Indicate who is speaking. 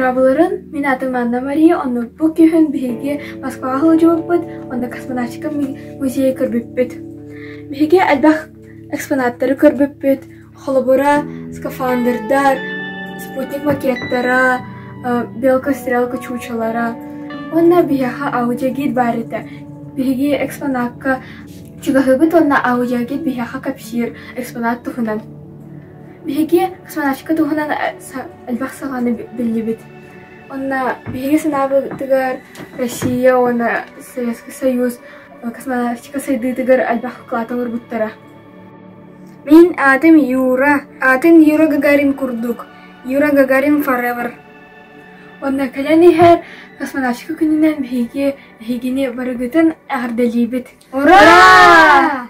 Speaker 1: Урабыларын, мен атым Анна Мария, онны бу күн биһиги Москвага хылжыбыппыт, онда космонавтика музейы көрбүппүт. Биһиги албах экспонаттары көрбүппүт, холобура, скафандрдар, спутник макеттара, белка-стрелка чучалара. Онна биһиха аудиогид барыта. Биһиги экспонатка чугахыбыт, онна аудиогид биһиха капсир экспонат тухунан. Биһиги космонавтика тухунан албах саганы биллибит. Онна биһиги сынабытыгар Россия, онна Советский Союз космонавтика сайдытыгар албах клаталар буттара. Мен атым Юра. Атын Юра Гагарин курдук. Юра Гагарин forever. Онна калянихер космонавтика күнүнөн биһигини барыгытын агдалибит. Ура!